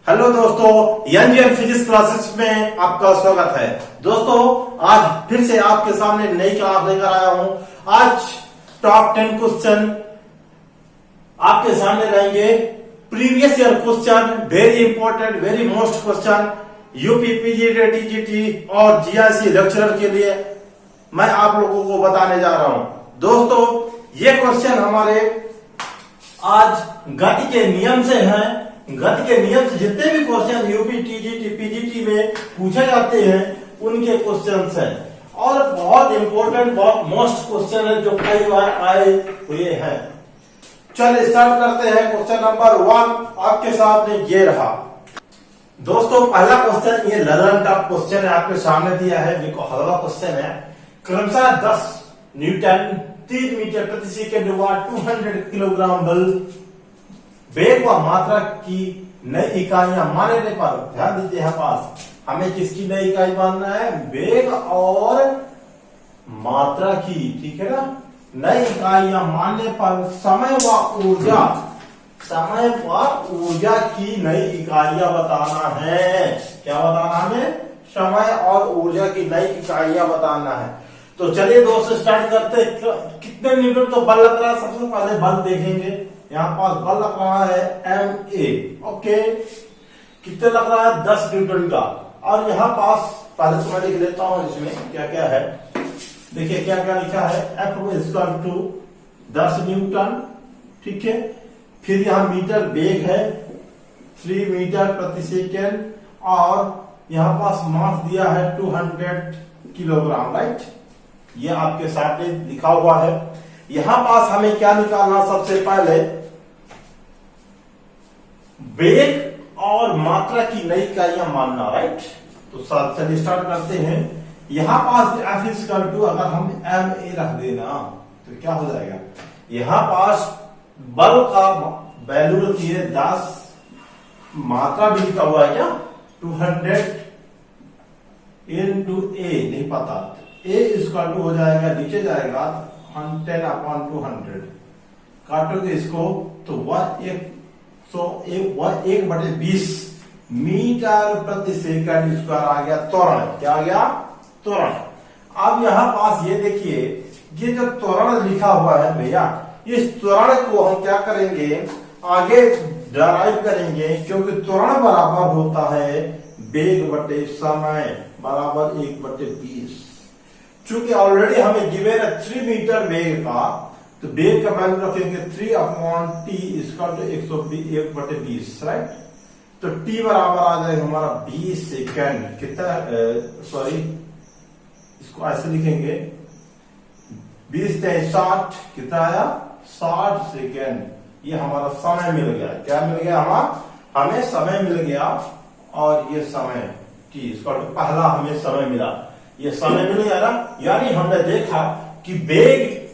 Hello दोस्तों, NGM physics classes में आपका स्वागत है। दोस्तों, आज फिर से आपके सामने नई क्लास लेकर आया हूं। आज टॉप 10 क्वेश्चन आपके सामने रहेंगे। Previous year question, very important, very most question UP PGT, TGT और जीआईसी लेक्चरर के लिए मैं आप लोगों को बताने जा रहा हूं। दोस्तों, ये क्वेश्चन हमारे आज गति के नियम से हैं। गति के नियम से जितने भी क्वेश्चन यूपी टीजीटी पीजीटी में पूछे जाते हैं उनके क्वेश्चंस हैं और बहुत इंपॉर्टेंट, बहुत मोस्ट क्वेश्चन है जो कई बार आए हुए हैं। चलिए स्टार्ट करते हैं। क्वेश्चन नंबर 1 आपके सामने ये रहा। दोस्तों, पहला क्वेश्चन ये लर्न टॉप क्वेश्चन है, आपके सामने दिया है। देखो, हलवा क्वेश्चन है। क्रमशः 10 न्यूटन 3 मीटर प्रति सेकेंड हुआ 200 किलोग्राम बल वेग व मात्रा की नई इकाइयां मानने पर, ध्यान दीजिए यहाँ पास, हमें किसकी नई इकाई मानना है? वेग और मात्रा की, ठीक है ना। नई इकाइयां मानने पर समय व ऊर्जा की नई इकाइयां बताना है। क्या बताना हमें? समय और ऊर्जा की नई इकाइयां बताना है। तो चलिए दोस्तों स्टार्ट करते। कितने न्यूटन का बल लग रहा है? सबसे पहले बल देखेंगे। यहाँ पास बल लग रहा है MA, ओके। कितने लग रहा है? 10 न्यूटन का। और यहाँ पास पहले तो मैं लिख लेता हूं इसमें क्या क्या है। देखिए क्या क्या लिखा है। F= 10 न्यूटन, ठीक है। फिर यहाँ मीटर वेग है 3 मीटर प्रति सेकेंड और यहाँ पास मास दिया है 200 किलोग्राम, राइट। ये आपके सामने लिखा हुआ है। यहां पास हमें क्या निकालना? सबसे पहले वेग और मात्रा की नई इकाइयां मानना, राइट। तो चलिए स्टार्ट करते हैं। यहां पास F= अगर हम MA रख देना तो क्या हो जाएगा? यहां पास बल का वैल्यू रखिए 10, मात्रा भी लिखा हुआ है क्या? 200 into A, नहीं पता। A हो जाएगा, नीचे जाएगा 110/200। काटोगे इसको तो वह 1/20 मीटर प्रति सेकंड स्क्वायर आ गया त्वरण। क्या आ गया? त्वरण। अब यहां पास ये देखिए, ये जो त्वरण लिखा हुआ है भैया, इस त्वरण को हम क्या करेंगे? आगे डराइव करेंगे, क्योंकि त्वरण बराबर होता है वेग बटे समय बराबर 1/20। चूंकि ऑलरेडी हमें गिवन है 3 मीटर वेग का, तो वेग का वैल्यू रखेंगे 3/t = 1/20, राइट। तो t बराबर आ जाएगा हमारा 20 सेकेंड। कितना? सॉरी, इसको ऐसे लिखेंगे 20 × 60, कितना आया? 60 सेकेंड। ये हमारा समय मिल गया। क्या मिल गया? हमें समय मिल गया। और ये समय t पहला हमें समय मिला। ये समय मिल गया ना, यानी हमने देखा कि वेग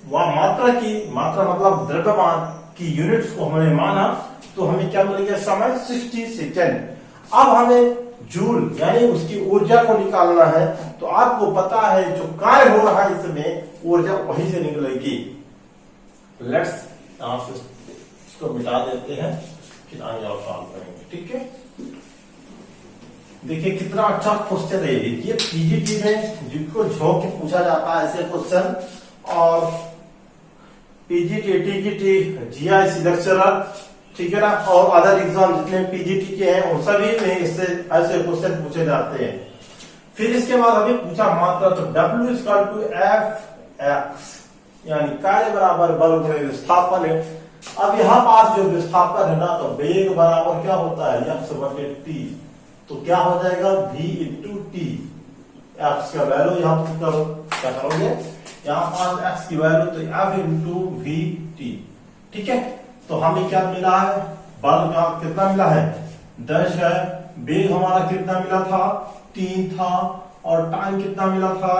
व मात्रा मतलब द्रव्यमान की यूनिट्स को हमने माना, तो हमें क्या मिल गया? समय 60 सेकेंड। अब हमें जूल यानी उसकी ऊर्जा को निकालना है। तो आपको पता है जो कार्य हो रहा है इसमें, ऊर्जा वहीं से निकलेगी। लेट्स यहां से इसको मिटा देते हैं, फिर आगे और सॉल्व करेंगे, ठीक है। देखिए कितना अच्छा क्वेश्चन है ये पीजीटी में, जिनको झोंक के पूछा जाता है ऐसे क्वेश्चन। और पीजीटी, टीजीटी, जीआईसी लेक्चरर, ठीक है ना, और अदर एग्जाम जितने पीजीटी के हैं उन सभी में इससे ऐसे क्वेश्चन पूछे जाते हैं। फिर इसके बाद हमें पूछा मात्रा, तो W=Fx, यानी कार्य बराबर बल गुणे विस्थापन है। अब यहाँ पास जो विस्थापन है ना, तो वेग बराबर क्या होता है? F/t। तो क्या हो जाएगा? V/t। x का वैल्यू यहाँ करो, क्या करोगे? यहाँ पास x की वैल्यू तो F/VT, ठीक है। तो हमें क्या मिला है? बल का कितना मिला है? 10 है। वेग हमारा कितना मिला था? 3 था। और टाइम कितना मिला था?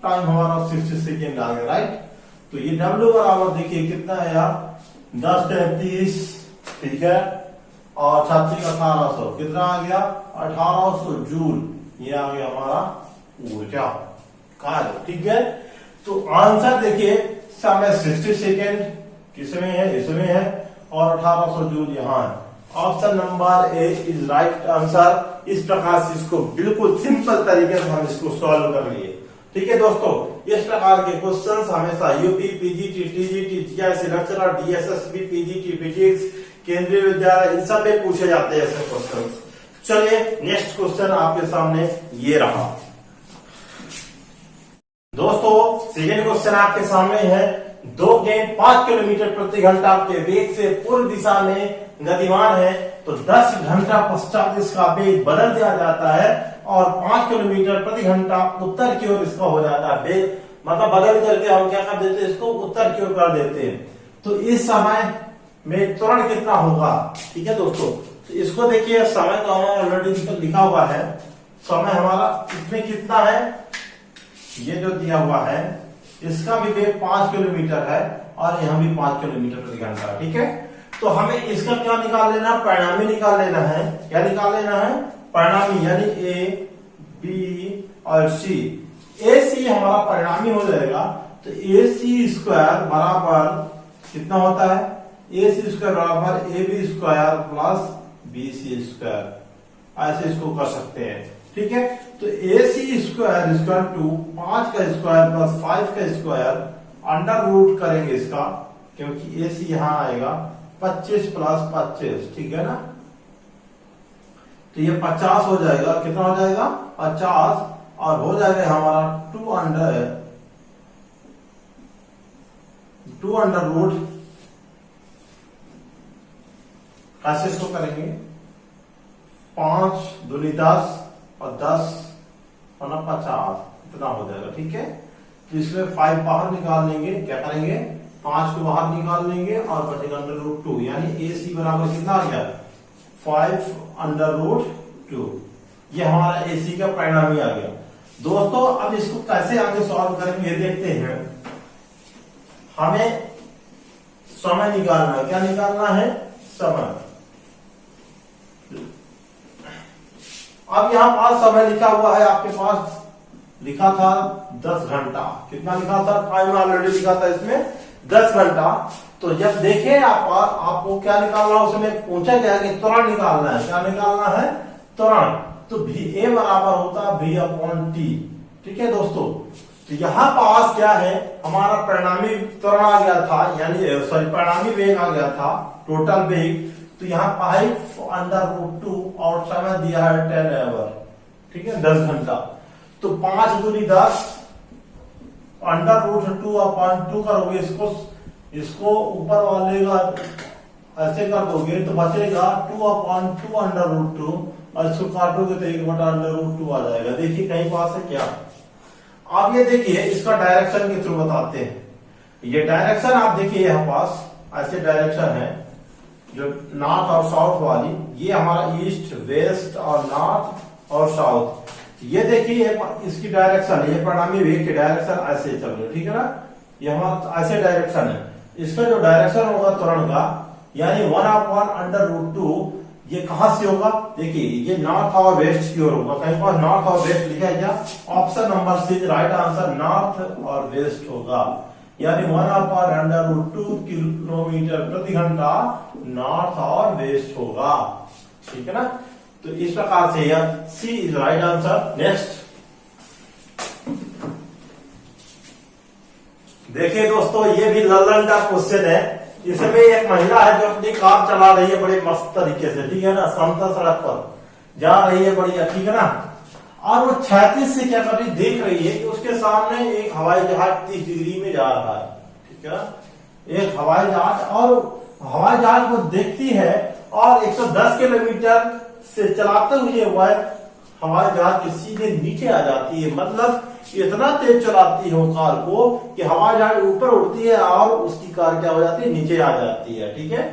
टाइम हमारा 60 सेकेंड आ गया, राइट। तो ये W बराबर देखिए कितना है यार? 10 × 30, ठीक है। और 36 1800, कितना आ गया? 1800 जूल। ये आ गया हमारा ऊर्जा कार्य, ठीक है। तो आंसर देखिए, समय 60 सेकेंड किसमें है? इसमें है। और 1800 जूल यहाँ है। Option number A is right answer. इस प्रकार से इसको बिल्कुल सिंपल तरीके से हम इसको सॉल्व कर लिए। ठीक है दोस्तों, इस प्रकार के क्वेश्चंस हमेशा UP, PGT, TGT, GIS lecturer, DSSB, PGT, physics, केंद्रीय विद्यालय, इन सब में पूछे जाते हैं ऐसे क्वेश्चंस। चलिए नेक्स्ट क्वेश्चन आपके सामने ये रहा। दोस्तों सेकेंड क्वेश्चन आपके सामने है। दो गेंद 5 किलोमीटर प्रति घंटा के वेग से पूर्व दिशा में गतिमान है, तो 10 घंटा पश्चात इसका वेग बदल दिया जाता है और 5 किलोमीटर प्रति घंटा उत्तर की ओर इसका हो जाता है वेग, मतलब बदल करके हम क्या कर देते हैं, इसको उत्तर की ओर कर देते हैं। तो इस समय में त्वरण कितना होगा? ठीक है दोस्तों, तो इसको देखिए, समय तो हमारा ऑलरेडी लिखा हुआ है। समय हमारा इसमें कितना है, ये जो दिया हुआ है इसका भी वेग 5 किलोमीटर है और यहां भी 5 किलोमीटर प्रति घंटा। ठीक है, तो हमें इसका क्या निकाल लेना, परिणामी निकाल लेना है। क्या निकाल लेना है? परिणामी, यानी ए, बी और सी। ए सी हमारा परिणामी हो जाएगा, तो ए सी स्क्वायर बराबर कितना होता है? ए सी स्क्वायर बराबर A B square plus B C square, ऐसे इसको कर सकते हैं। ठीक है, तो A C square equal to 5 का स्क्वायर प्लस 5 का स्क्वायर अंडर रूट करेंगे इसका, क्योंकि ए सी यहां आएगा 25 प्लस 25। ठीक है ना, तो ये 50 हो जाएगा। कितना हो जाएगा? 50, और हो जाएगा हमारा 2 अंडर रूट। कैसे इसको करेंगे? 5 दूनी 10 और 10 और 50, इतना हो जाएगा। ठीक है, तो इसमें 5 बाहर निकाल लेंगे। क्या करेंगे? 5 को बाहर निकाल लेंगे और बचेगा अंडर रूट 2, यानी ए सी बराबर कितना आ गया? 5 अंडर रूट 2। ये हमारा ए सी का परिणामी आ गया। दोस्तों अब इसको कैसे आगे सॉल्व करेंगे देखते हैं। हमें समय निकालना है। क्या निकालना है? समय। अब यहां पास समय लिखा हुआ है, आपके पास लिखा था 10 घंटा। कितना लिखा था? टाइम ऑलरेडी लिखा था इसमें 10 घंटा। तो जब देखे आपको क्या निकालना, उसमें पूछा गया कि त्वरण निकालना है। क्या निकालना है? त्वरण। तो भी ए बराबर होता है v अपॉन टी। ठीक है दोस्तों, तो यहां पास क्या है, हमारा परिणामी त्वरण आ गया था, यानी सॉरी परिणामी वेग आ गया था, टोटल वेग। तो यहाँ 5 अंडर रूट 2 और समय दिया है 10 आवर। ठीक है, 10 घंटा। तो 5 दूनी 10 अंडर रूट 2 अपॉन 2 करोगे, इसको ऊपर वाले का ऐसे कर दोगे तो बचेगा 2 अपॉन 2 अंडर रूट 2, और इसको काटोगे तो 1 बटा अंडर रूट 2 आ जाएगा। देखिए कहीं पास है क्या? आप ये देखिए, इसका डायरेक्शन के थ्रू बताते हैं। ये डायरेक्शन आप देखिए, यहाँ पास ऐसे डायरेक्शन है, जो नॉर्थ और साउथ वाली, ये हमारा ईस्ट, वेस्ट और नॉर्थ और साउथ। ये देखिए इसकी डायरेक्शन है, ये परिणामी वेग की डायरेक्शन ऐसे चल रही है। ठीक है ना, ये हमारा ऐसे डायरेक्शन है। इसका जो डायरेक्शन होगा त्वरण का, यानी 1 अपॉन अंडर रूट 2, ये कहां से होगा? देखिए ये नॉर्थ और वेस्ट की ओर होगा। कहीं पर नॉर्थ और वेस्ट लिखा है क्या? Option number C right answer, north और वेस्ट होगा। यानी 1 अपॉन अंडर रूट 2 किलोमीटर प्रति घंटा नॉर्थ और वेस्ट होगा। ठीक है ना, तो इस प्रकार से यह सी इज राइट आंसर। नेक्स्ट देखिए दोस्तों, ये भी लल्लन का क्वेश्चन है। इसमें एक महिला है जो अपनी कार चला रही है बड़े मस्त तरीके से। ठीक है ना, समतल सड़क पर जा रही है बढ़िया। ठीक है ना, और वो 36 से क्या कर रही, देख रही है कि उसके सामने एक हवाई जहाज 30 डिग्री में जा रहा है। ठीक है, एक हवाई जहाज, और हवाई जहाज को देखती है और 110 किलोमीटर से चलाते हुए वह हवाई जहाज के सीधे नीचे आ जाती है। मतलब इतना तेज चलाती है कार को कि हवाई जहाज ऊपर उड़ती है और उसकी कार क्या हो जाती है, नीचे आ जाती है। ठीक है,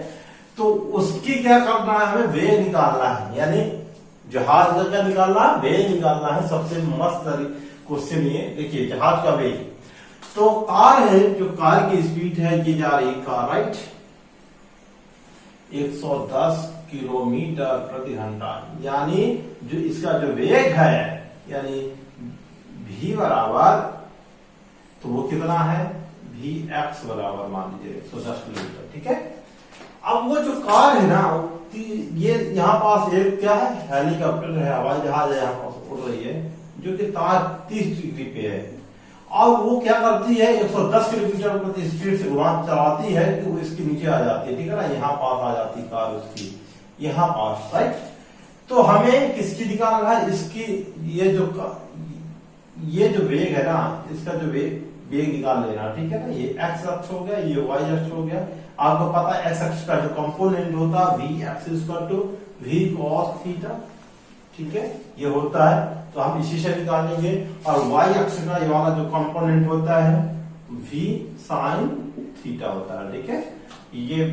तो उसकी क्या करना है, हमें वेग निकालना है, यानी जहाज का क्या निकालना है, वेग निकालना है। सबसे मस्त क्वेश्चन ये देखिए, जहाज का वेग। तो कार है, जो कार की स्पीड है, ये जा रही कार राइट 110 किलोमीटर प्रति घंटा, यानी जो इसका जो वेग है, यानी v बराबर, तो वो कितना है, v x बराबर मान लीजिए 110 किलोमीटर। ठीक है, अब वो जो कार है ना, ये यहाँ पास एक क्या है, हेलीकॉप्टर है, हवाई जहाज है, यहाँ पास उड़ रही है, जो कि तार 30 डिग्री पे है, और वो क्या करती है 110 किलोमीटर प्रति स्पीड से उड़ान चलाती है कि वो इसके नीचे आ जाती है, ठीक है ना, यहाँ पास आ जाती है कार उसकी, यहाँ पास, राइट। तो हमें किसकी निकालना है, इसकी, ये जो वेग है ना, इसका जो वेग निकाल लेना, ठीक है ना। ये एक्स अक्ष हो गया, ये वाई अक्ष हो गया। आपको पता है एक्स अक्ष का जो कंपोनेंट होता है v x equal to v cos theta, ठीक है, ये होता है, तो हम इसी से निकालेंगे। और वाई अक्ष का ये वाला जो कंपोनेंट होता है वी साइन थीटा होता है, ठीक है, ये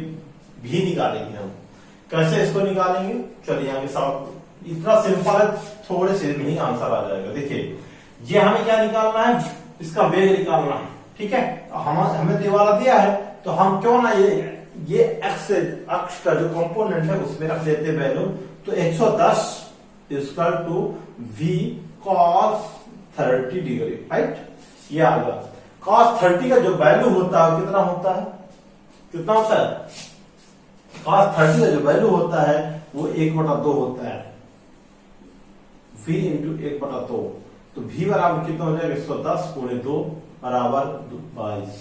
भी निकालेंगे हम। कैसे इसको निकालेंगे, चलिए आगे साथ, इतना सिंपल है, थोड़े से में ही आंसर आ जाएगा। देखिए ये हमें क्या निकालना है, इसका वेग निकालना है, ठीक है। हमें तो ये वाला दिया है, तो हम क्यों ना ये एक्स अक्ष का जो कंपोनेंट है उसमें रख लेते हैं वैल्यू। तो 110 equal to v cos 30 degree, right, ये आ गया। कॉस 30 का जो वैल्यू होता है कितना होता है, कितना होता है, कॉस 30 का जो वैल्यू होता है वो 1/2 होता है, v इंटू 1/2। तो v बराबर कितना हो जाएगा, 110 गुणे 2 बराबर 22,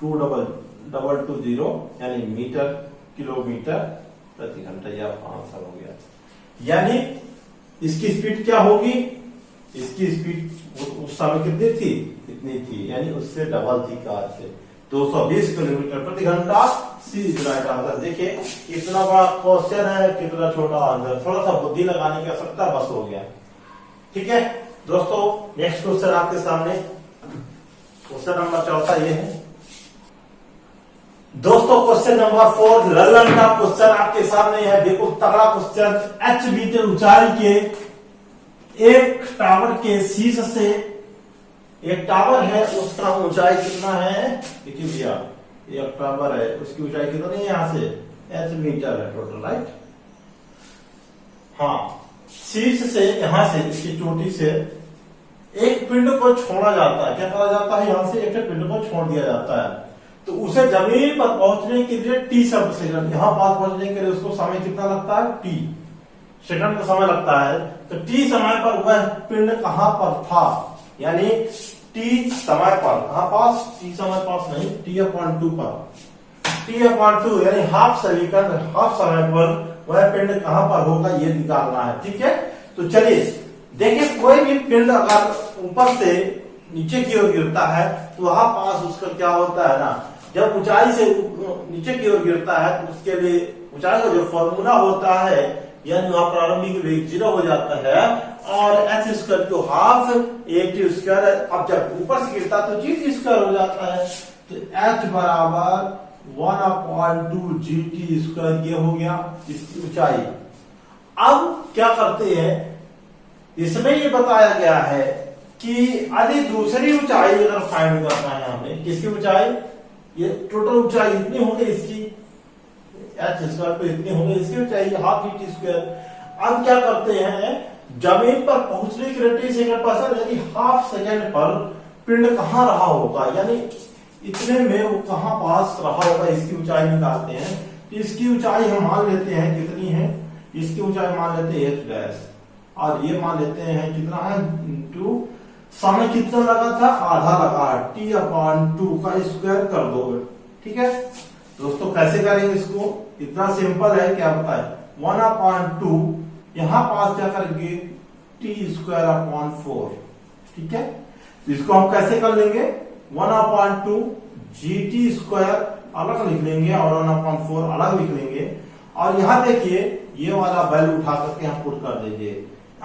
22220 यानी मीटर किलोमीटर प्रति घंटा, यह आंसर हो गया। यानी इसकी स्पीड क्या होगी, इसकी स्पीड उस समय कितनी थी, इतनी थी, यानी उससे डबल थी कार से, 220 किलोमीटर प्रति घंटा। सी इज राइट आंसर। देखिए इतना बड़ा क्वेश्चन है, कितना छोटा आंसर, थोड़ा सा बुद्धि लगाने की आवश्यकता, बस हो गया, ठीक है दोस्तों। नेक्स्ट क्वेश्चन आपके सामने, क्वेश्चन नंबर 4 ये है दोस्तों। क्वेश्चन नंबर 4 ललन का क्वेश्चन आपके सामने है, बिल्कुल तगड़ा क्वेश्चन। h मीटर ऊंचाई के एक टावर के शीर्ष से, एक टावर है उसका ऊंचाई कितना है, देखिए भैया एक टावर है, उसकी ऊंचाई कितनी है, यहां से h मीटर है टोटल, राइट। हाँ, शीर्ष से, यहां से, इसकी चोटी से एक पिंड को छोड़ा जाता है, क्या करा जाता है, यहां से एक पिंड को छोड़ दिया जाता है, तो उसे जमीन पर पहुंचने के लिए t सेकंड, यहां पास पहुंचने के लिए उसको समय कितना लगता है, t सेकंड का समय लगता है। तो t समय पर वह पिंड कहां पर था, यानी t समय पर, कहां पास, t समय पास नहीं, t/2 पर, t/2 यानी हाफ सेकंड, हाफ समय पर वह पिंड कहां पर होगा, ये निकालना है, ठीक है। तो चलिए देखिए, कोई भी पिंड अगर ऊपर से नीचे की ओर गिरता है तो वहां पास उसका क्या होता है ना, जब ऊंचाई से नीचे की ओर गिरता है तो उसके लिए ऊंचाई का जो फॉर्मूला होता है, यानी वहां प्रारंभिक वेग 0 हो जाता है, और h square to half a square. अब जब ऊपर से गिरता है तो g स्क्वायर हो जाता है, तो h बराबर 1/2 gt स्क्वायर, ये हो गया इसकी ऊंचाई। अब क्या करते हैं, इसमें ये बताया गया है कि यदि दूसरी ऊंचाई अगर फाइंड करना है हमें, किसकी ऊंचाई, ये टोटल ऊंचाई इतनी होगी इसकी, h स्क्वायर पे इतनी होगी इसकी ऊंचाई, हाफ gt स्क्वायर। अब क्या करते हैं, जमीन पर पहुंचने के लिए t सेकंड पर, यानी हाफ सेकंड पर पिंड कहां रहा होगा, यानी इतने में वो कहां पास रहा होगा, इसकी ऊंचाई निकालते हैं। तो इसकी ऊंचाई हम मान लेते हैं कितनी है, इसकी ऊंचाई मान लेते हैं h डैश, और ये मान लेते हैं कितना है, इंटू समय कितना लगा था, आधा लगा है, t/2 का स्क्वायर कर दो, ठीक है दोस्तों। कैसे करेंगे इसको, इतना सिंपल है, क्या बताए, 1/2, यहां पास क्या करेंगे, t²/4, ठीक है। तो इसको हम कैसे कर लेंगे, 1/2 gt स्क्वायर अलग लिख लेंगे और 1/4 अलग लिख लेंगे, और यहां देखिए ये वाला वैल्यू उठा करके हम पुट कर देंगे,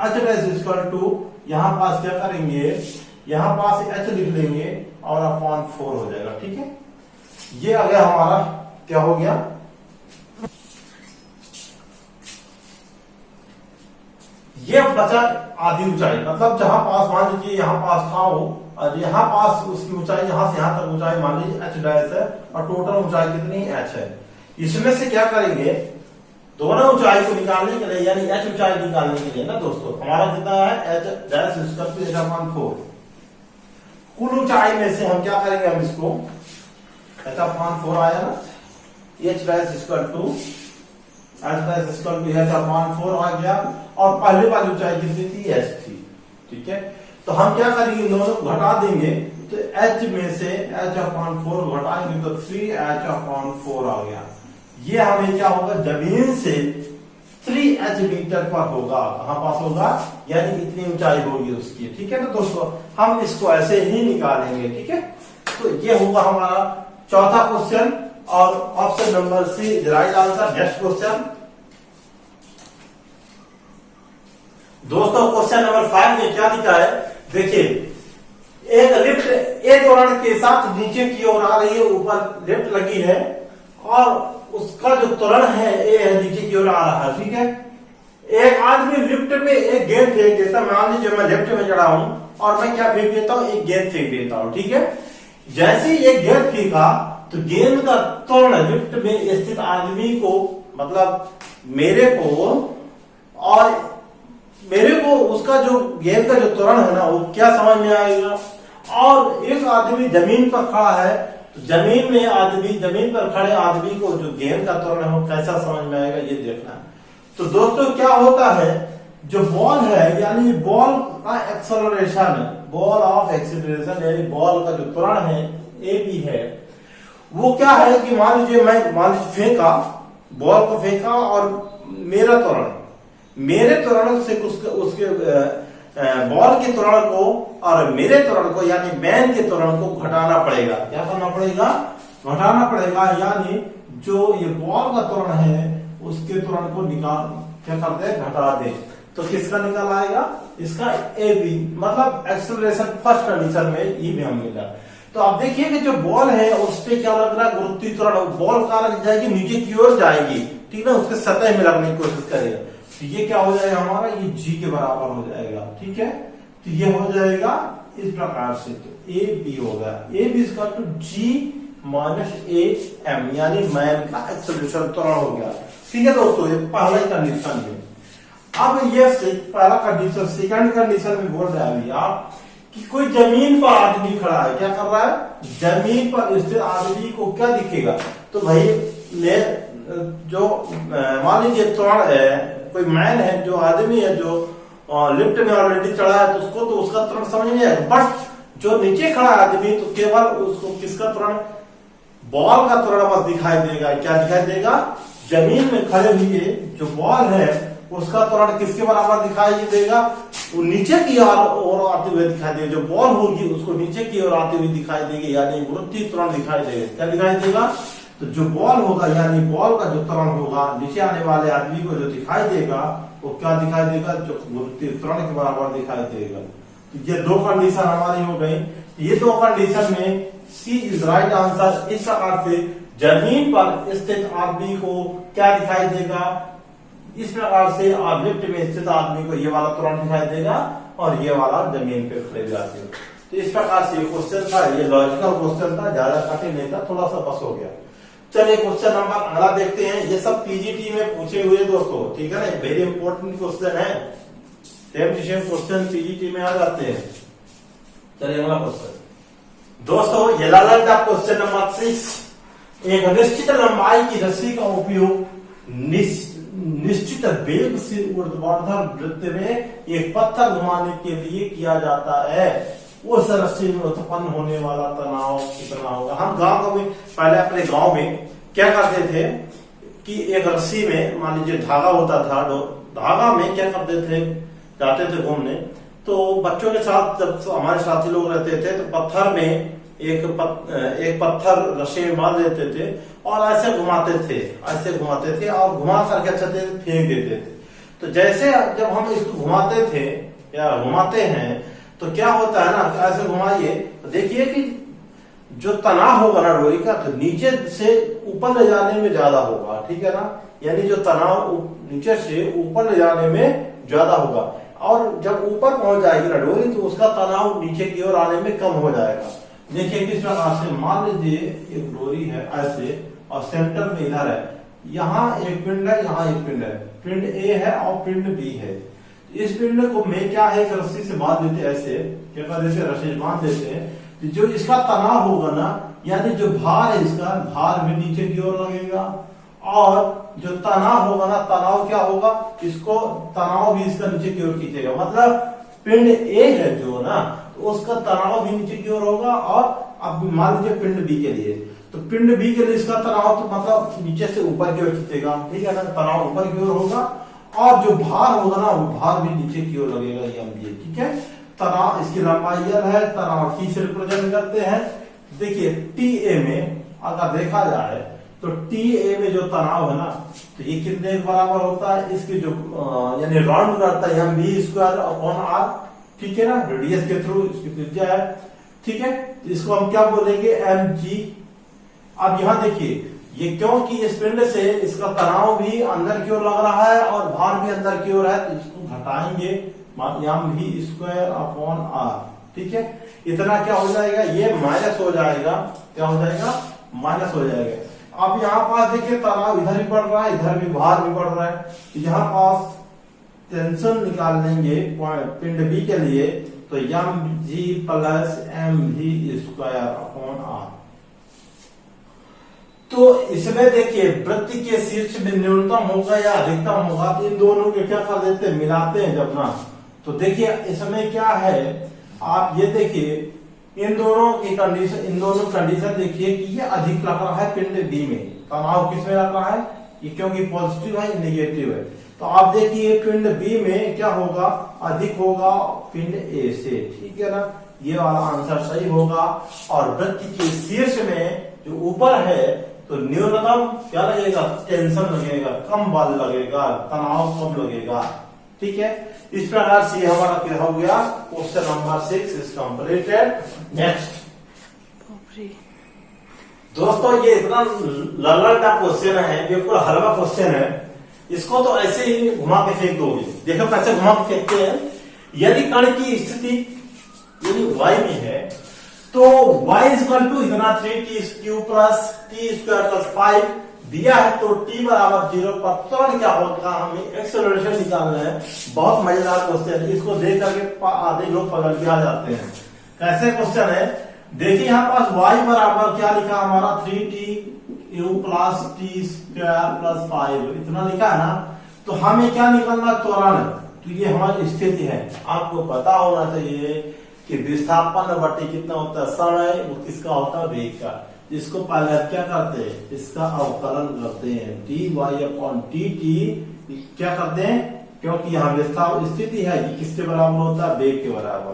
h डैश इक्वल टू, यहां पास क्या करेंगे, यहां पास h लिख लेंगे और 4 हो जाएगा, ठीक है। ये आ गया हमारा, क्या हो गया, ये बचा आधी ऊंचाई, मतलब जहां पास मान लीजिए यहां पास था वो, और यहां पास उसकी ऊंचाई, यहां से यहां तक ऊंचाई मान लीजिए h डैश है, और टोटल ऊंचाई कितनी h है। इसमें से क्या करेंगे, दोनों ऊंचाई को निकालने के लिए, यानी h ऊंचाई निकालने के लिए ना दोस्तों, हमारा कितना है, h डैश इक्वल टू 4, कुल ऊंचाई में से हम क्या करेंगे, हम इसको h/4 आया ना, h dash equal to h/4 आ गया, और पहले वाली ऊंचाई कितनी थी, h थी। ठीक है, तो हम क्या करेंगे, इन दोनों को घटा देंगे, तो h में से h/4 घटाएंगे तो 3h/4 आ गया। ये हमें क्या होगा, जमीन से 3h मीटर पर होगा, कहां पास होगा, यानी इतनी ऊंचाई होगी उसकी। ठीक है ना दोस्तों, हम इसको ऐसे ही निकालेंगे। ठीक है, तो ये होगा हमारा चौथा क्वेश्चन, और option number C is right answer. Next question दोस्तों, क्वेश्चन नंबर 5 में क्या लिखा है, देखिए, एक लिफ्ट ए त्वरण के साथ नीचे की ओर आ रही है, ऊपर लिफ्ट लगी है, और उसका जो त्वरण है ए है, नीचे की ओर आ रहा है। ठीक है, एक आदमी लिफ्ट में एक गेंद फेंक देता, मान लीजिए मैं लिफ्ट में चढ़ा हूं और मैं क्या फेंक देता हूं, एक गेंद फेंक देता हूं। ठीक है, जैसे ही एक गेंद फेंका तो गेंद का त्वरण लिफ्ट में स्थित आदमी को, मतलब मेरे को उसका जो गेंद का जो त्वरण है ना, वो क्या समझ में आएगा। और एक आदमी जमीन पर खड़ा है, तो जमीन पर खड़े आदमी को जो गेंद का त्वरण है वो कैसा समझ में आएगा, ये देखना है। तो दोस्तों क्या होता है, जो बॉल है, यानी बॉल का एक्सेलरेशन, बॉल ऑफ एक्सेलरेशन, यानी बॉल का जो त्वरण है ए बी है, वो क्या है कि मान लीजिए फेंका, बॉल को फेंका, और मेरे त्वरण से उसके बॉल के त्वरण को और मेरे त्वरण को, यानी मैन के त्वरण को घटाना पड़ेगा। क्या करना पड़ेगा, घटाना पड़ेगा, यानी जो ये बॉल का त्वरण है उसके त्वरण को क्या करते हैं, घटा दे। तो किसका निकल आएगा, इसका ए बी, मतलब एक्सेलरेशन फर्स्ट कंडीशन में ई में हम मिला। तो आप देखिए कि जो बॉल है उस पे क्या लग रहा है, गुरुत्वीय त्वरण, बॉल कहां लग जाएगी, नीचे की ओर जाएगी। ठीक है, उसके सतह में लगने की कोशिश करेगा, तो ये क्या हो जाएगा हमारा, ये जी के बराबर हो जाएगा। ठीक है, तो ये हो जाएगा इस प्रकार से, तो ए बी होगा, a b equal to g minus a m, यानी मैन का एक्सेलरेशन त्वरण हो गया। ठीक है दोस्तों, ये पहला कंडीशन में। अब ये पहला कंडीशन, सेकंड कंडीशन में बोल रहे हैं अभी आप कि कोई जमीन पर आदमी खड़ा है, क्या कर रहा है, जमीन पर स्थित आदमी को क्या दिखेगा, तो भाई जो मान लीजिए त्वरण, कोई मैन है, जो आदमी है, जो लिफ्ट में ऑलरेडी चढ़ा है, तो उसका त्वरण समझ नहीं आएगा। बट जो नीचे खड़ा आदमी, तो केवल उसको किसका त्वरण, बॉल का त्वरण बस दिखाई देगा। क्या दिखाई देगा, जमीन में खड़े हुए जो बॉल है उसका त्वरण किसके बराबर दिखाई देगा, वो नीचे की ओर आते हुए दिखाई देगा। जो बॉल होगी उसको नीचे की ओर आते हुए दिखाई देगी, यानी गुरुत्वीय त्वरण दिखाई देगा। क्या दिखाई देगा, तो जो बॉल होगा, यानी बॉल का जो त्वरण होगा, नीचे आने वाले आदमी को जो दिखाई देगा, वो क्या दिखाई देगा, जो गुरुत्वीय त्वरण के बराबर दिखाई देगा। तो ये दो कंडीशन हमारी हो गई। ये दो कंडीशन में सी इज राइट आंसर। इस प्रकार से जमीन पर स्थित आदमी को क्या दिखाई देगा, इस प्रकार से लिफ्ट में स्थित आदमी को ये वाला त्वरण दिखाई देगा, और ये वाला जमीन पे खड़े जाते हो। तो इस प्रकार से ये क्वेश्चन था, ये लॉजिकल क्वेश्चन था, ज्यादा कठिन नहीं था, थोड़ा सा बस हो गया। चलिए क्वेश्चन नंबर अगला देखते हैं। ये सब पीजीटी में पूछे हुए दोस्तों, ठीक है ना, वेरी इंपॉर्टेंट क्वेश्चन है, same to same question PGT में आ जाते हैं। चलिए अगला क्वेश्चन दोस्तों, ये लाला क्वेश्चन नंबर 6। एक निश्चित लंबाई की रस्सी का उपयोग निश्चित वेग से ऊर्ध्वाधर वृत्त में एक पत्थर घुमाने के लिए किया जाता है। उस रस्सी में उत्पन्न होने वाला तनाव कितना होगा। हम गांव में पहले अपने गांव में क्या करते थे कि एक रस्सी में मान लीजिए धागा होता था, धागा में क्या करते थे, जाते थे घूमने, तो बच्चों के साथ जब हमारे साथी लोग रहते थे तो पत्थर में एक पत्थर रस्सी में बांध देते थे और ऐसे घुमाते थे और घुमा करके अच्छे से फेंक देते थे। तो जैसे जब हम इसको घुमाते थे या घुमाते हैं तो क्या होता है ना, ऐसे घुमाइए तो देखिए कि जो तनाव होगा ना डोरी का, तो नीचे से ऊपर ले जाने में ज्यादा होगा, ठीक है ना, यानी जो तनाव नीचे से ऊपर ले जाने में ज्यादा होगा, और जब ऊपर पहुंच जाएगी ना डोरी तो उसका तनाव नीचे की ओर आने में कम हो जाएगा। देखिए किस प्रकार से, मान लीजिए एक डोरी है ऐसे और सेंटर में इधर है, यहाँ एक पिंड है, यहाँ एक पिंड है, पिंड ए है और पिंड बी है। इस पिंड को मैं क्या है रस्सी से बांध देते, ऐसे क्या कर देते, रस्सी बांध देते हैं, तो जो इसका तनाव होगा ना यानी जो भार है इसका भार भी नीचे की ओर लगेगा, और जो तनाव होगा ना, तनाव क्या होगा, इसको तनाव भी इसका नीचे की ओर खींचेगा। मतलब पिंड ए है जो ना, तो उसका तनाव भी नीचे की ओर होगा। और अब मान लीजिए पिंड बी के लिए, तो पिंड बी के लिए इसका तनाव तो मतलब नीचे से ऊपर की ओर खींचेगा, ठीक है ना, तनाव ऊपर की ओर होगा, और जो भार होगा ना वो भार भी नीचे की ओर लगेगा, ये समझिए, ठीक है। तनाव, इसकी लंबाई L है, तनाव T से रिप्रेजेंट करते हैं। देखिए TA में अगर देखा जाए तो TA में जो तनाव है ना, तो ये कितने के बराबर होता है, इसकी जो यानी राउंड करता है mv²/r, ठीक है ना, रेडियस के थ्रू इसकी त्रिज्या है, ठीक है। इसको हम क्या बोलेंगे, mg। अब यहां देखिए ये क्योंकि इस पिंड से इसका तनाव भी अंदर की ओर लग रहा है और भार भी अंदर की ओर है, तो इसको घटाएंगे mv²/r, ठीक है। इतना क्या हो जाएगा, ये माइनस हो जाएगा, क्या हो जाएगा, माइनस हो जाएगा। अब यहाँ पास देखिए तनाव इधर भी बढ़ रहा है, इधर भी भार भी बढ़ रहा है, यहाँ पास टेंशन निकाल लेंगे पिंड बी के लिए, तो mg+mv²/r। तो इसमें देखिए वृत्त के शीर्ष में न्यूनतम होगा या अधिकतम होगा, तो इन दोनों के क्या कर देते हैं, मिलाते हैं जब ना। तो देखिए इसमें क्या है, आप ये देखिए इन दोनों की कंडीशन, इन दोनों कंडीशन देखिए कि ये अधिक लग रहा है पिंड बी में, तनाव किसमें लग रहा है, ये क्योंकि पॉजिटिव है, नेगेटिव है। तो आप देखिए पिंड बी में क्या होगा, अधिक होगा पिंड ए से, ठीक है ना, ये वाला आंसर सही होगा। और वृत्त के शीर्ष में जो ऊपर है, तो न्यूनतम क्या लगेगा, टेंशन लगेगा, कम बल लगेगा, तनाव कम लगेगा, ठीक है। इस प्रकार से हमारा क्या हो गया, question number 6 is completed. Next दोस्तों, ये इतना लल्ला क्वेश्चन है, बिल्कुल हलवा क्वेश्चन है, इसको तो ऐसे ही घुमा के फेंक दोगे। देखो कैसे घुमा के फेंकते हैं। यदि कण की स्थिति यदि y में है, तो y = इतना 3t³ + t² + 5 दिया है, तो t बराबर 0 पर तुरंत क्या होगा, हमें एक्सेलरेशन निकालना है। बहुत मजेदार क्वेश्चन है, इसको देख करके आधे लोग पकड़ के आ जाते हैं। कैसे क्वेश्चन है, देखिए यहाँ पास y बराबर क्या लिखा हमारा, 3t³ + t² + 5 इतना लिखा है ना। तो हमें क्या निकालना, त्वरण। तो ये हमारी स्थिति है, आपको पता होना चाहिए कि विस्थापन बटे कितना होता है, समय, वो किसका होता है, वेग का। इसको पहले क्या करते हैं, इसका अवकलन करते हैं, dy/dt क्या करते हैं, क्योंकि यहाँ विस्थापन स्थिति है, ये किसके बराबर होता है, वेग के बराबर,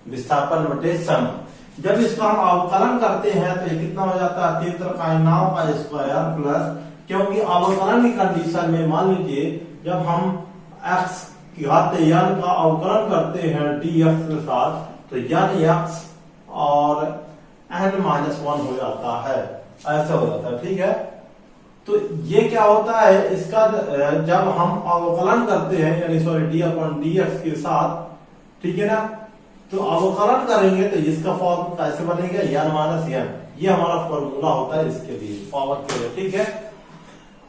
विस्थापन बटे समय। जब इसका हम अवकलन करते हैं तो ये कितना हो जाता है, 93π² प्लस, क्योंकि अवकलन की कंडीशन में मान लीजिए जब हम x की घात n का अवकलन करते हैं dx के साथ, तो n(x) और n-1 हो जाता है, ऐसा हो जाता है, ठीक है। तो ये क्या होता है, इसका जब हम अवकलन करते हैं, यानी सॉरी d/dx के साथ, ठीक है ना, तो अवकलन करेंगे तो इसका फॉर्मूला कैसे बनेगा, n-n, ये हमारा फॉर्मूला होता है इसके लिए, पावर के लिए, ठीक है।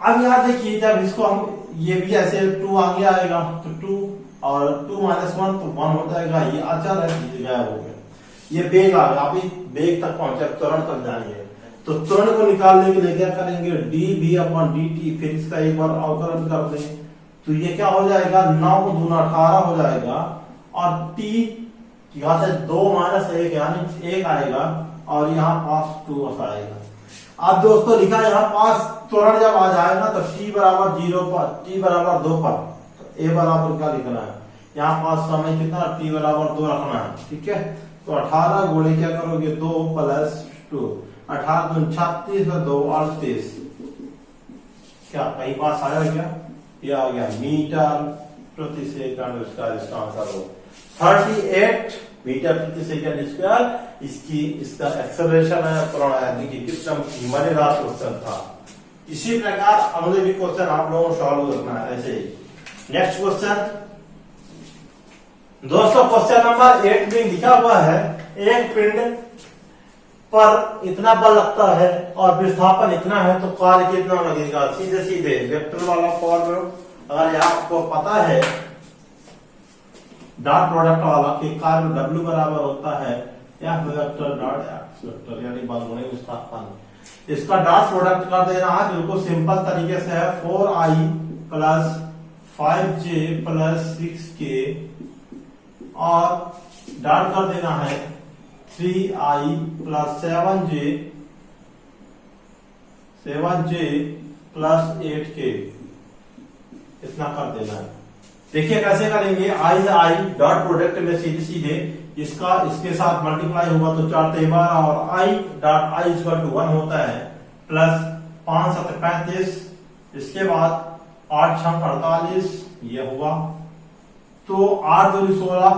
अब यहाँ देखिए जब इसको हम, ये भी ऐसे 2 आगे आएगा, तो 2 और 2 - 1 तो 1 हो जाएगा, ये अचर है, गायब हो गया। ये वेग आ गया, अभी वेग तक पहुंचे, त्वरण तक जाएंगे। तो त्वरण को निकालने के लिए क्या करेंगे, dv/dt, फिर इसका एक बार अवकलन कर दें, तो ये क्या हो जाएगा, 9 × 2 = 18 हो जाएगा, और t यहाँ से 2 - 1 यानी 1 आएगा, और यहाँ पास 2 आएगा। अब दोस्तों लिखा यहाँ पास त्वरण जब आ जाएगा तो t बराबर 0 पर, t बराबर 2 पर, तो a बराबर क्या लिखना है, यहाँ पास समय कितना, t बराबर 2 रखना है, ठीक है। तो 18 गुणे क्या करोगे, 2 + 2, 18 × 2 = 36 और 2 = 38, क्या कहीं पास आया क्या, ये आ गया मीटर प्रति सेकंड, इसका आंसर हो 38 मीटर प्रति सेकंड स्क्वायर। इसका एक्सेलरेशन है, त्वरण है, कितना मजेदार क्वेश्चन था। इसी प्रकार अगले भी क्वेश्चन आप लोगों को सॉल्व करना है ऐसे ही। नेक्स्ट क्वेश्चन दोस्तों, क्वेश्चन नंबर 8 में लिखा हुआ है, एक पिंड पर इतना बल लगता है और विस्थापन इतना है, तो कार्य कितना लगेगा। सीधे सीधे वेक्टर वाला फॉर्मूला अगर आपको पता है, डॉट प्रोडक्ट वाला कि कार्य W बराबर होता है F vector dot x vector यानी बलगुणे विस्थापन, इसका डॉट प्रोडक्ट कर देना है बिल्कुल सिंपल तरीके से है 4i plus 5j plus 6k और डॉट कर देना है 3i plus 7j plus 8k, इतना कर देना है। देखिए कैसे करेंगे, आई से आई डॉट प्रोडक्ट में सीधे सीधे इसका इसके साथ मल्टीप्लाई होगा तो 4 × 12 और i dot i equal to 1 होता है प्लस 5 × 7 = 35, इसके बाद 8 × 6 = 48 ये हुआ, तो 8 × 2 = 16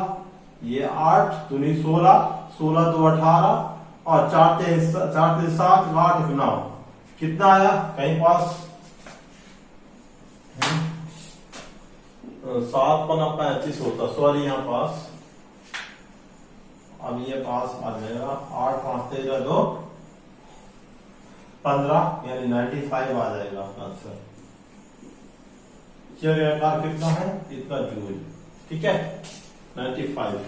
ये 8 × 2 = 16, 16 × 2 = 18 और 4 × 3 = 7, 8 × 9 कितना आया कहीं पास 7 × 35 होता, सॉरी यहाँ पास, अब ये पास आ जाएगा 8 × 5 = 13 2 15 यानी 95 आ जाएगा आपका आंसर। चलिए आकार कितना है, इतना जूल, ठीक है 95।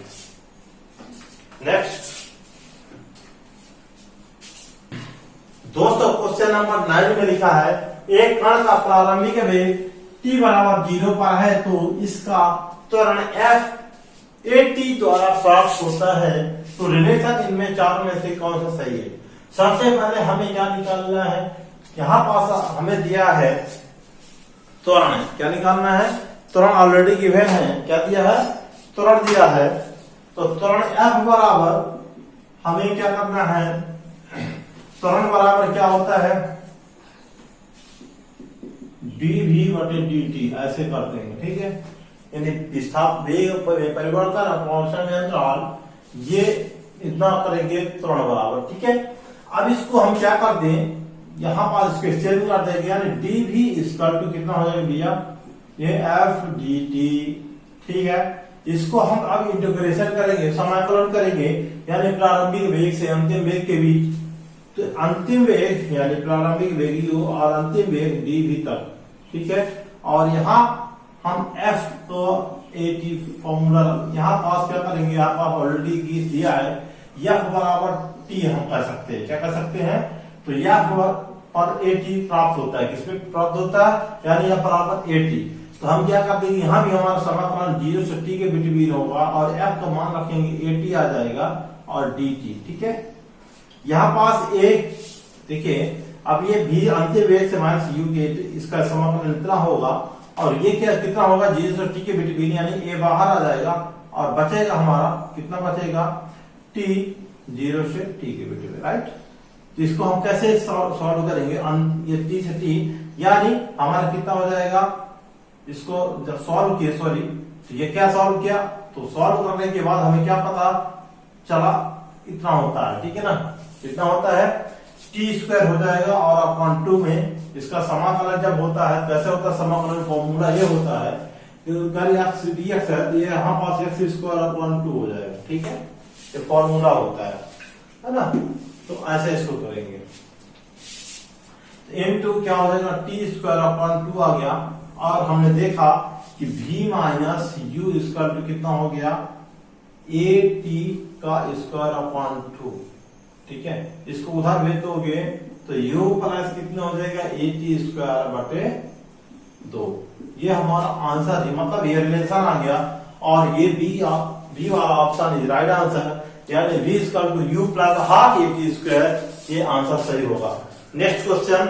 नेक्स्ट दोस्तों क्वेश्चन नंबर 9 में लिखा है एक कण का प्रारंभिक वेग t बराबर 0 पर है तो इसका त्वरण f at द्वारा प्राप्त होता है, तो रिलेशन इनमें चारों में से कौन सा सही है। सबसे पहले हमें क्या निकालना है, यहां पास हमें दिया है त्वरण, क्या निकालना है, त्वरण ऑलरेडी गिवन है, क्या दिया है त्वरण दिया है, तो त्वरण f बराबर हमें क्या करना है, त्वरण बराबर क्या होता है dv/dt ऐसे कर देंगे, ठीक है, यानी विस्थापन वेग परिवर्तन अपवर्तन अंतराल ये इतना करेंगे त्वरण बराबर, ठीक है। अब इसको हम क्या कर दें, यहां पर इसको एक्सचेंज कर देंगे, यानी dv = कितना हो जाएगा भैया ये f dt, ठीक है। इसको हम अब इंटीग्रेशन करेंगे, समाकलन करेंगे, यानी प्रारंभिक वेग से अंतिम वेग के बीच, तो अंतिम वेग यानी प्रारंभिक वेग u और अंतिम वेग dv तक, ठीक है। और यहाँ हम f तो at फॉर्मूला यहाँ पास क्या करेंगे, यहाँ पर ऑलरेडी दिया है f बराबर t हम कह सकते हैं, क्या कह सकते हैं, तो f पर at प्राप्त होता है, किसमें प्राप्त होता है, यानी f बराबर at, तो हम क्या कर देंगे, यहाँ भी हमारा समाकलन 0 से t के बिटवीन होगा और f का मान रखेंगे at आ जाएगा और dt, ठीक है। यहाँ पास a देखिए, अब ये भी अंतिम वेग से माइनस u के, इसका समाकलन इतना होगा और ये क्या कितना होगा 0 से t के बिटवीन, यानी a बाहर आ जाएगा और बचेगा हमारा कितना बचेगा t 0 से t के बिटवीन, राइट। तो इसको हम कैसे सॉल्व करेंगे, ये t से t यानी हमारा कितना हो जाएगा, इसको जब सॉल्व किए, सॉरी तो ये क्या सॉल्व किया, तो सॉल्व करने के बाद हमें क्या पता चला, इतना होता है, ठीक है ना, इतना होता है t² हो जाएगा और अपॉन 2 में इसका समाकलन जब होता है कैसे होता है, समाकलन फॉर्मूला ये होता है x dx है, ये यहाँ पास x² अपॉन 2 हो जाएगा, ठीक है, ये फॉर्मूला होता है ना। तो ऐसे इसको करेंगे, m2 क्या हो जाएगा t² अपॉन 2 आ गया, और हमने देखा कि v माइनस u = कितना हो गया at² अपॉन 2, ठीक है। इसको उधर भेज दोगे तो u प्लस कितना हो जाएगा at²/2, ये हमारा आंसर है, मतलब ये रिलेशन आ गया और ये बी वाला ऑप्शन इज राइट आंसर, यानी v = u plus half at², ये आंसर सही होगा। नेक्स्ट क्वेश्चन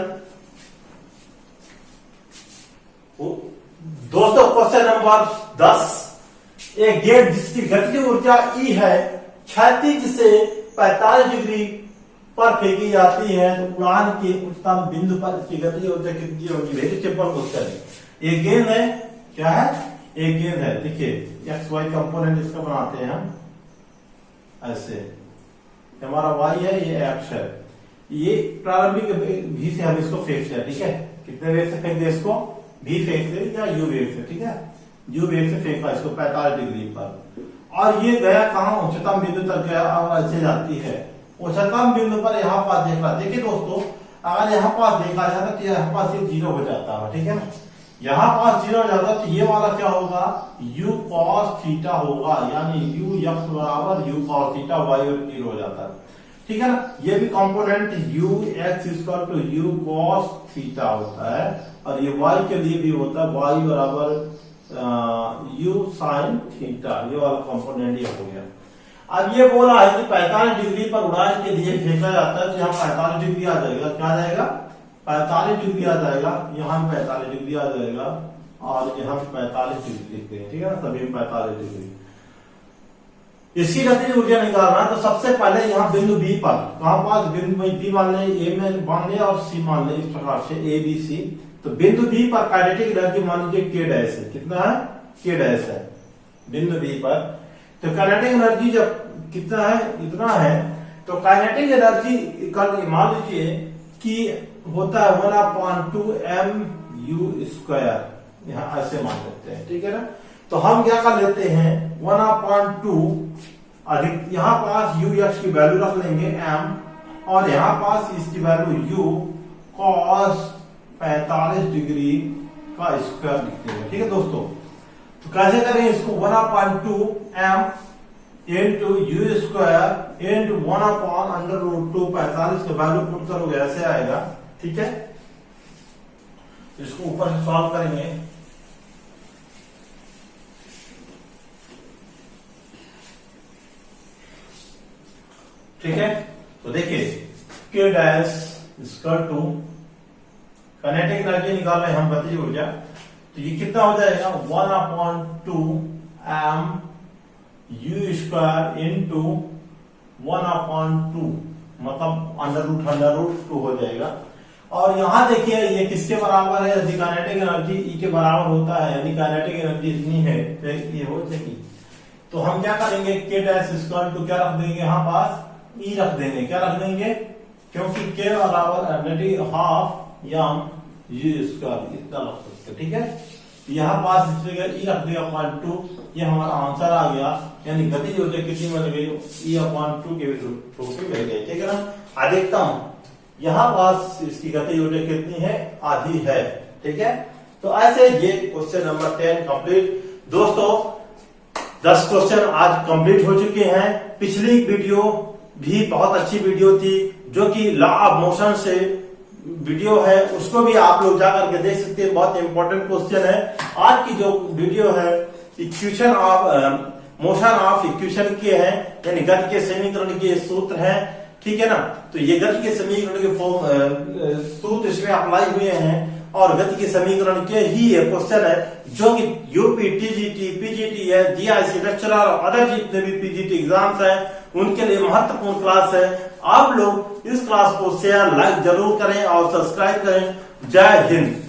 दोस्तों, क्वेश्चन नंबर 10, एक गेंद जिसकी गतिज ऊर्जा E है क्षैतिज से 45 डिग्री पर फेंकी जाती है, तो उड़ान के उच्चतम बिंदु पर इसकी गतिज ऊर्जा कितनी होगी। वेरी सिंपल क्वेश्चन है। एक गेंद है, क्या है, एक गेंद है, देखिए एक्स वाई कंपोनेंट इसका बनाते हैं हम ऐसे, हमारा y है, ये x है, ये प्रारंभिक v से हम इसको फेंकते हैं, ठीक है, कितने वेग से फेंक दे इसको, v फेंक दे या u वेग से, ठीक है, u वेग से फेंका इसको 45 डिग्री पर, और ये गया कहां, उच्चतम बिंदु तक गया और ऐसे जाती है उच्चतम बिंदु पर। यहाँ पास देखना, देखिए दोस्तों, अगर यहाँ पास देखा जाता तो यहाँ पास ये 0 हो जाता है, ठीक है ना, यहाँ पास 0 हो जाता तो ये वाला क्या होगा, u cos थीटा होगा, यानी u x बराबर u cos थीटा, y और 0 हो जाता है, ठीक है ना। ये भी component u x equal to u cos theta होता है, और ये y के लिए भी होता है, y बराबर u sin थीटा, ये वाला कंपोनेंट ये हो गया। अब ये बोला है कि 45 डिग्री पर उड़ान के लिए फेंका जाता है, तो यहाँ 45 डिग्री आ जाएगा, क्या आ जाएगा, 45 डिग्री आ जाएगा, यहाँ 45 डिग्री आ जाएगा, और यहाँ 45 डिग्री लिखते हैं, ठीक है ना, सभी 45 डिग्री। इसकी गतिज ऊर्जा निकालना है, तो सबसे पहले यहाँ बिंदु बी पर, कहां पास, बिंदु बी मान ले, ए में मान ले और सी मान ले, इस प्रकार से ए बी सी। तो बिंदु बी पर काइनेटिक एनर्जी मान लीजिए के डैश है, कितना है, के डैश है बिंदु बी पर। तो काइनेटिक एनर्जी जब कितना है, इतना है, तो काइनेटिक एनर्जी मान लीजिए कि होता है 1/2 mu², यहाँ ऐसे मान लेते हैं, ठीक है ना। तो हम क्या कर लेते हैं, 1/2 अधिक, यहाँ पास ux की वैल्यू रख लेंगे m, और यहाँ पास इसकी वैल्यू u cos 45 डिग्री का स्क्वायर लिखते हैं, ठीक है दोस्तों। तो कैसे करेंगे इसको, 1/2 m into u square into 1/√2, 45 का वैल्यू पुट करोगे ऐसे आएगा, ठीक है। इसको ऊपर से सॉल्व करेंगे, ठीक है। तो देखिए k dash equal to, kinetic energy निकाल रहे हैं हम, गतिज ऊर्जा, तो ये कितना हो जाएगा, 1/2 m u स्क्वायर इंटू 1/2, मतलब √2 हो जाएगा। और यहां देखिए ये किसके बराबर है, यदि काइनेटिक एनर्जी E के बराबर होता है, यानी काइनेटिक एनर्जी इतनी है, तो ये हो जाएगी। तो हम क्या करेंगे, के डैश इक्वल टू क्या रख देंगे, यहाँ पास E रख देंगे, क्या रख देंगे, क्योंकि के बराबर energy half m u square, इतना रख सकते, ठीक है। यहाँ पास इस जगह E रख दिया 2, ये हमारा आंसर आ गया, यानी गतिज ऊर्जा कितनी बन गई, E/2 के रूप में मिल गई, ठीक है ना। अधिकतम यहाँ पास इसकी गतिज ऊर्जा कितनी है, आधी है, ठीक है। तो ऐसे ये क्वेश्चन नंबर 10 कंप्लीट। दोस्तों 10 क्वेश्चन आज कंप्लीट हो चुके हैं। पिछली वीडियो भी बहुत अच्छी वीडियो थी, जो कि लॉ ऑफ मोशन से वीडियो है, उसको भी आप लोग जाकर के देख सकते हैं, बहुत इंपॉर्टेंट क्वेश्चन है। आज की जो वीडियो है equation of motion of equation के हैं, यानी गति के समीकरण के सूत्र हैं, ठीक है ना। तो ये गति के समीकरण के फॉर्म सूत्र इसमें अप्लाई हुए हैं, और गति के समीकरण के ही ये क्वेश्चन है, जो कि यूपी, टीजीटी, पीजीटी है, जीआईसी लेक्चरर और अदर जितने भी पीजीटी एग्जाम्स हैं, उनके लिए महत्वपूर्ण क्लास है। आप लोग इस क्लास को शेयर, लाइक जरूर करें और सब्सक्राइब करें। जय हिंद।